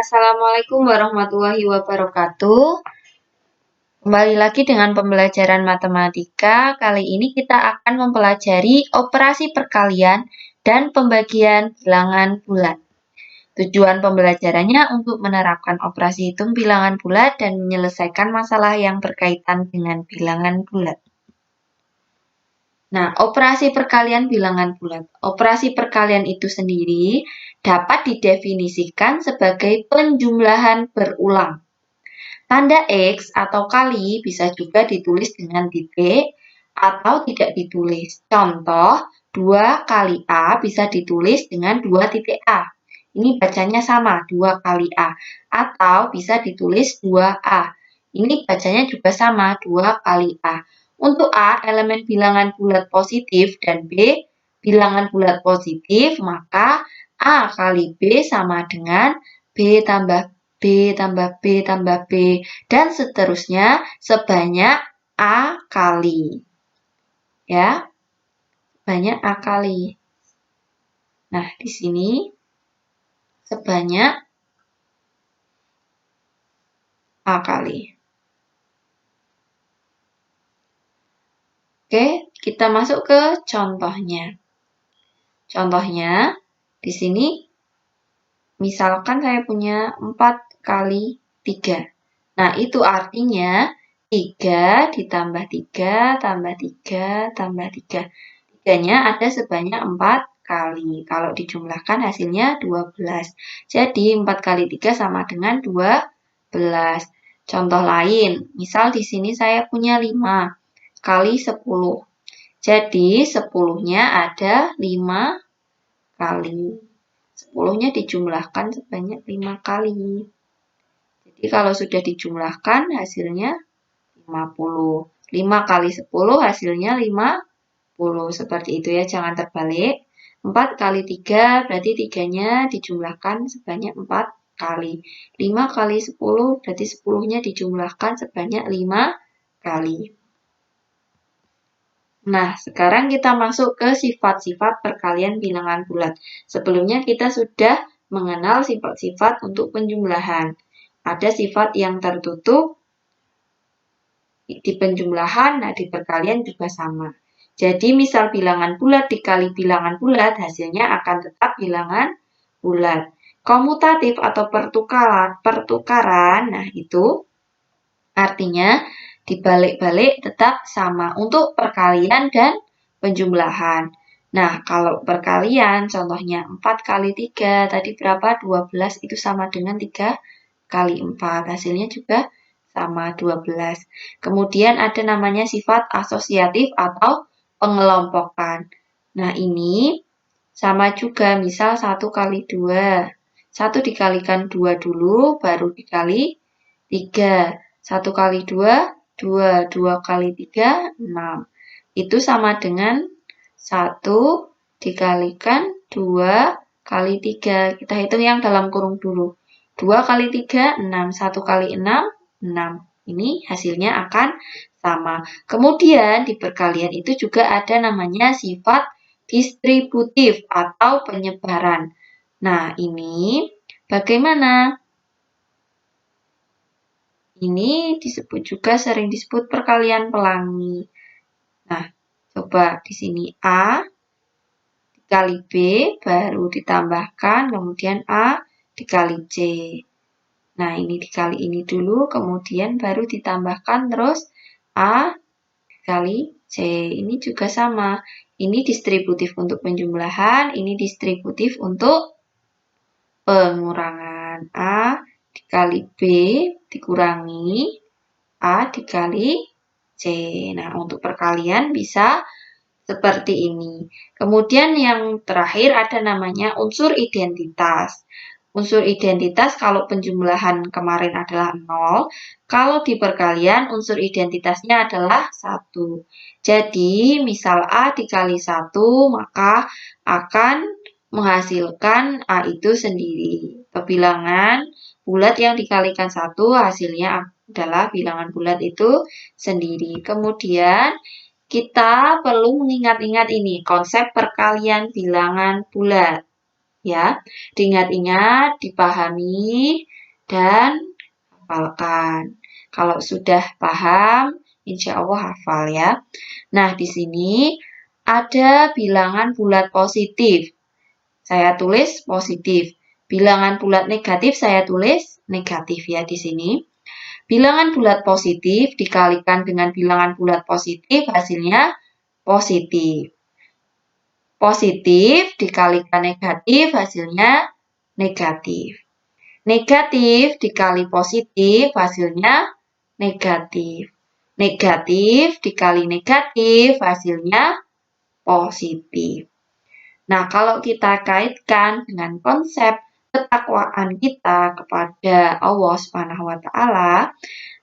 Assalamualaikum warahmatullahi wabarakatuh. Kembali lagi dengan pembelajaran matematika. Kali ini kita akan mempelajari operasi perkalian dan pembagian bilangan bulat. Tujuan pembelajarannya untuk menerapkan operasi hitung bilangan bulat dan menyelesaikan masalah yang berkaitan dengan bilangan bulat. Nah, operasi perkalian bilangan bulat. Operasi perkalian itu sendiri dapat didefinisikan sebagai penjumlahan berulang. Tanda X atau kali bisa juga ditulis dengan titik atau tidak ditulis. Contoh, 2 kali A bisa ditulis dengan 2 titik A. Ini bacanya sama, 2 kali A. Atau bisa ditulis 2A. Ini bacanya juga sama, 2 kali A. Untuk A, elemen bilangan bulat positif dan B, bilangan bulat positif, maka A kali B sama dengan B tambah B tambah B tambah B, dan seterusnya sebanyak A kali. Ya, sebanyak A kali. Nah, di sini sebanyak A kali. Oke, kita masuk ke contohnya. Contohnya, di sini misalkan saya punya 4 kali 3. Nah, itu artinya 3 ditambah 3 tambah 3 tambah 3. 3-nya ada sebanyak 4 kali. Kalau dijumlahkan hasilnya 12. Jadi 4 kali 3 sama dengan 12. Contoh lain, misal di sini saya punya 5 kali 10. Jadi 10-nya ada 5 kali. 10-nya dijumlahkan sebanyak 5 kali. Jadi kalau sudah dijumlahkan hasilnya 50. 5 kali 10 hasilnya 50. Seperti itu ya, jangan terbalik. 4 kali 3 berarti 3-nya dijumlahkan sebanyak 4 kali. 5 kali 10 berarti 10-nya dijumlahkan sebanyak 5 kali. Nah, sekarang kita masuk ke sifat-sifat perkalian bilangan bulat. Sebelumnya kita sudah mengenal sifat-sifat untuk penjumlahan. Ada sifat yang tertutup di penjumlahan, nah di perkalian juga sama. Jadi misal bilangan bulat dikali bilangan bulat, hasilnya akan tetap bilangan bulat. Komutatif atau pertukaran, nah itu artinya dibalik-balik tetap sama untuk perkalian dan penjumlahan. Nah, kalau perkalian, contohnya 4 kali 3, tadi berapa? 12, itu sama dengan 3 kali 4. Hasilnya juga sama 12. Kemudian ada namanya sifat asosiatif atau pengelompokan. Nah, ini sama juga, misal 1 kali 2. 1 dikalikan 2 dulu, baru dikali 3. 1 kali 2, 2. 2 kali 3, 6. Itu sama dengan 1 dikalikan 2 kali 3. Kita hitung yang dalam kurung dulu. 2 kali 3, 6. 1 kali 6, 6. Ini hasilnya akan sama. Kemudian di perkalian itu juga ada namanya sifat distributif atau penyebaran. Nah, ini bagaimana? Ini disebut juga sering disebut perkalian pelangi. Nah, coba di sini A dikali B baru ditambahkan, kemudian A dikali C. Nah, ini dikali ini dulu, kemudian baru ditambahkan terus A dikali C. Ini juga sama. Ini distributif untuk penjumlahan, ini distributif untuk pengurangan. A dikali B dikurangi A dikali C. Nah, untuk perkalian bisa seperti ini. Kemudian yang terakhir ada namanya unsur identitas. Unsur identitas kalau penjumlahan kemarin adalah 0, kalau di perkalian unsur identitasnya adalah 1. Jadi, misal A dikali 1, maka akan menghasilkan A itu sendiri. Bilangan bulat yang dikalikan 1 hasilnya adalah bilangan bulat itu sendiri. Kemudian kita perlu mengingat-ingat ini, konsep perkalian bilangan bulat. Ya, diingat-ingat, dipahami, dan hafalkan. Kalau sudah paham, insya Allah hafal ya. Nah, di sini ada bilangan bulat positif. Saya tulis positif. Bilangan bulat negatif saya tulis negatif ya di sini. Bilangan bulat positif dikalikan dengan bilangan bulat positif hasilnya positif. Positif dikalikan negatif hasilnya negatif. Negatif dikali positif hasilnya negatif. Negatif dikali negatif hasilnya positif. Nah, kalau kita kaitkan dengan konsep ketakwaan kita kepada Allah Subhanahu wa taala,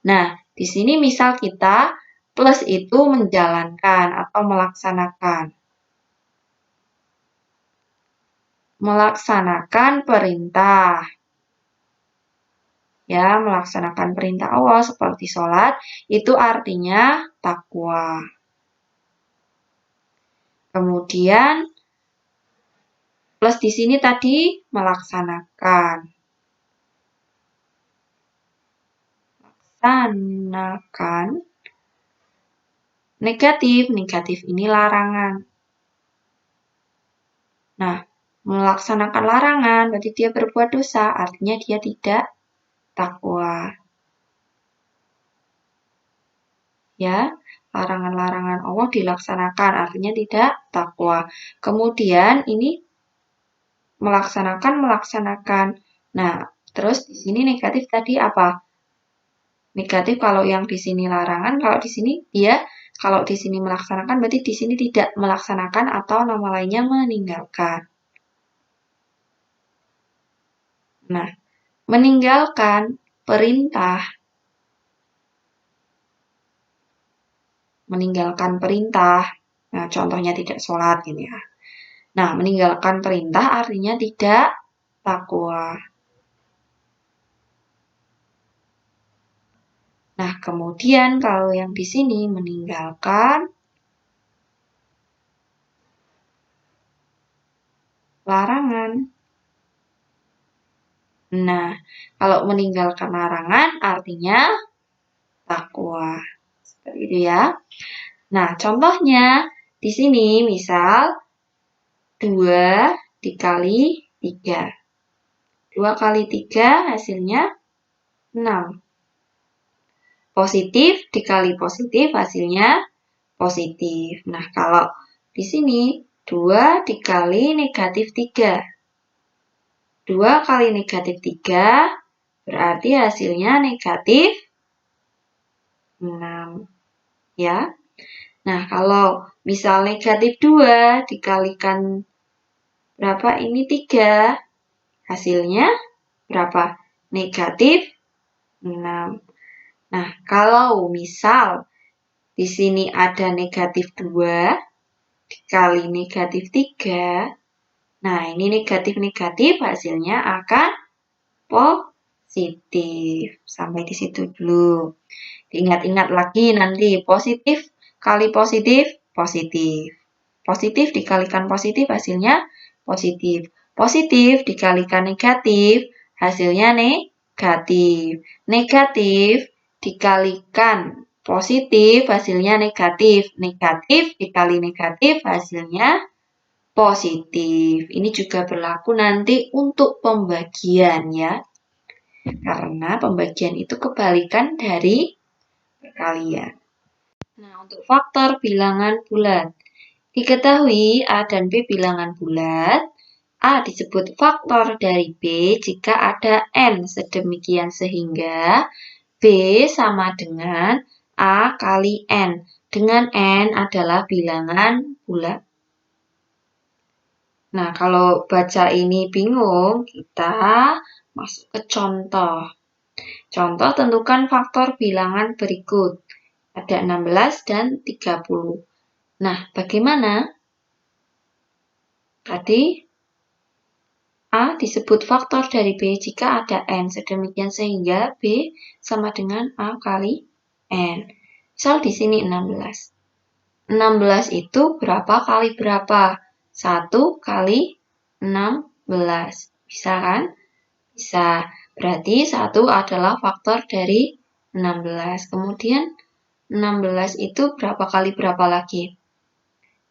nah, di sini misal kita plus itu menjalankan atau melaksanakan perintah. Ya, melaksanakan perintah Allah seperti sholat, itu artinya takwa. Kemudian, plus di sini tadi melaksanakan. Negatif, negatif ini larangan. Nah, melaksanakan larangan berarti dia berbuat dosa, artinya dia tidak takwa. Ya, larangan-larangan Allah dilaksanakan, artinya tidak takwa. Kemudian ini melaksanakan. Nah, terus di sini negatif tadi apa? Negatif kalau yang di sini larangan, kalau di sini kalau di sini melaksanakan berarti di sini tidak melaksanakan atau nama lainnya meninggalkan. Nah, meninggalkan perintah. Nah, contohnya tidak sholat gitu ya. Nah, meninggalkan perintah artinya tidak takwa. Nah, kemudian kalau yang di sini meninggalkan larangan. Nah, kalau meninggalkan larangan artinya takwa. Seperti itu ya. Nah, contohnya di sini misal 2 dikali 3. 2 kali 3 hasilnya 6. Positif dikali positif hasilnya positif. Nah, kalau di sini 2 dikali negatif 3. 2 kali negatif 3 berarti hasilnya negatif 6. Ya. Nah, kalau misal negatif 2 dikalikan berapa? Ini 3. Hasilnya berapa? Negatif 6. Nah, kalau misal di sini ada negatif 2 dikali negatif 3, nah ini negatif-negatif hasilnya akan positif. Sampai di situ dulu. Diingat-ingat lagi nanti positif kali positif, positif. Positif dikalikan positif hasilnya positif. Positif dikalikan negatif hasilnya negatif. Negatif dikalikan positif hasilnya negatif. Negatif dikali negatif hasilnya positif. Ini juga berlaku nanti untuk pembagian ya. Karena pembagian itu kebalikan dari perkalian. Nah, untuk faktor bilangan bulat. Diketahui A dan B bilangan bulat. A disebut faktor dari B jika ada N sedemikian sehingga B sama dengan A kali N. Dengan N adalah bilangan bulat. Nah, kalau baca ini bingung, kita masuk ke contoh. Contoh, tentukan faktor bilangan berikut. Ada 16 dan 30. Nah, bagaimana? Tadi A disebut faktor dari B jika ada N, sedemikian sehingga B sama dengan A kali N. Misal di sini 16. 16 itu berapa kali berapa? 1 kali 16. Bisa kan? Bisa. Berarti 1 adalah faktor dari 16. Kemudian 16 itu berapa kali berapa lagi?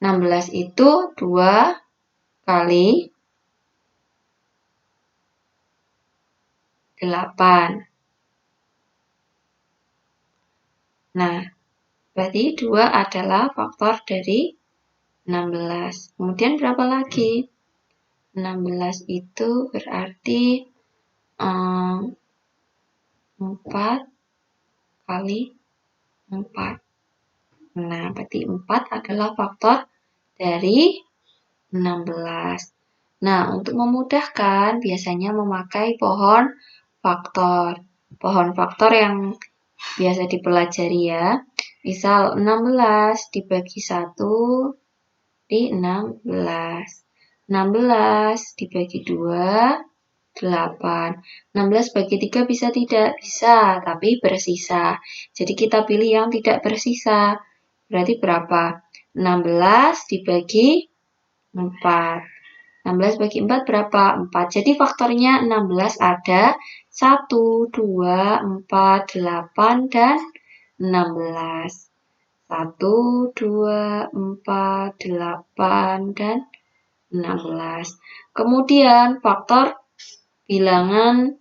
16 itu 2 kali 8. Nah, berarti 2 adalah faktor dari 16. Kemudian berapa lagi? 16 itu berarti 4 kali 4. Nah, berarti 4 adalah faktor dari 16. Nah, untuk memudahkan biasanya memakai pohon faktor. Pohon faktor yang biasa dipelajari ya. Misal 16 dibagi 1 di 16. 16 dibagi 2, 8. 16 bagi 3 bisa tidak? Bisa, tapi bersisa. Jadi kita pilih yang tidak bersisa. Berarti berapa? 16 dibagi 4. 16 bagi 4 berapa? 4. Jadi faktornya 16 ada 1, 2, 4, 8, dan 16. 1, 2, 4, 8, dan 16. Kemudian faktor bilangan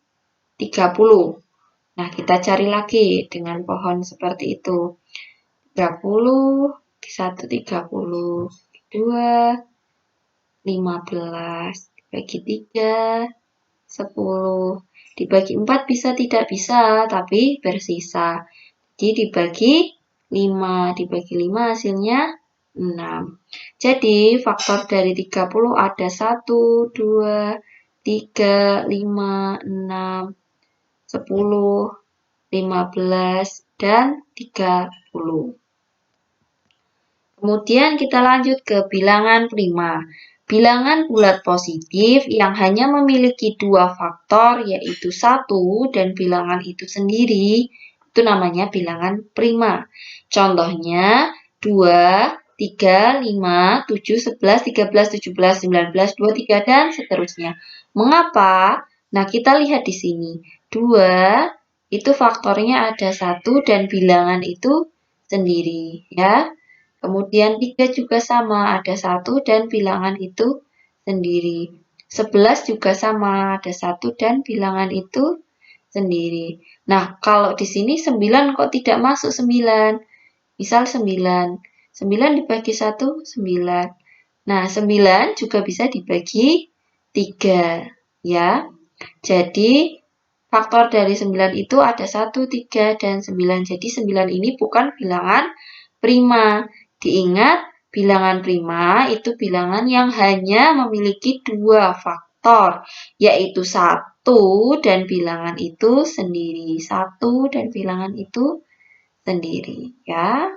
30. Nah, kita cari lagi dengan pohon seperti itu. 30, 1 30, 2 15, dibagi 3 10, dibagi 4 bisa tidak? Bisa, tapi bersisa. Jadi dibagi 5, dibagi 5 hasilnya 6. Jadi faktor dari 30 ada 1, 2, 3, 5, 6, 10, 15, dan 30. Kemudian kita lanjut ke bilangan prima. Bilangan bulat positif yang hanya memiliki 2 faktor, yaitu 1 dan bilangan itu sendiri, itu namanya bilangan prima. Contohnya 2, 3, 5, 7, 11, 13, 17, 19, 23, dan seterusnya. Mengapa? Nah, kita lihat di sini. 2 itu faktornya ada 1 dan bilangan itu sendiri, ya. Kemudian 3 juga sama, ada 1 dan bilangan itu sendiri. 11 juga sama, ada 1 dan bilangan itu sendiri. Nah, kalau di sini 9 kok tidak masuk 9? Misal 9. 9 dibagi 1, 9. Nah, 9 juga bisa dibagi 3, ya. Jadi, faktor dari 9 itu ada 1, 3, dan 9. Jadi, 9 ini bukan bilangan prima. Diingat, bilangan prima itu bilangan yang hanya memiliki 2 faktor, yaitu 1 dan bilangan itu sendiri. 1 dan bilangan itu sendiri, ya.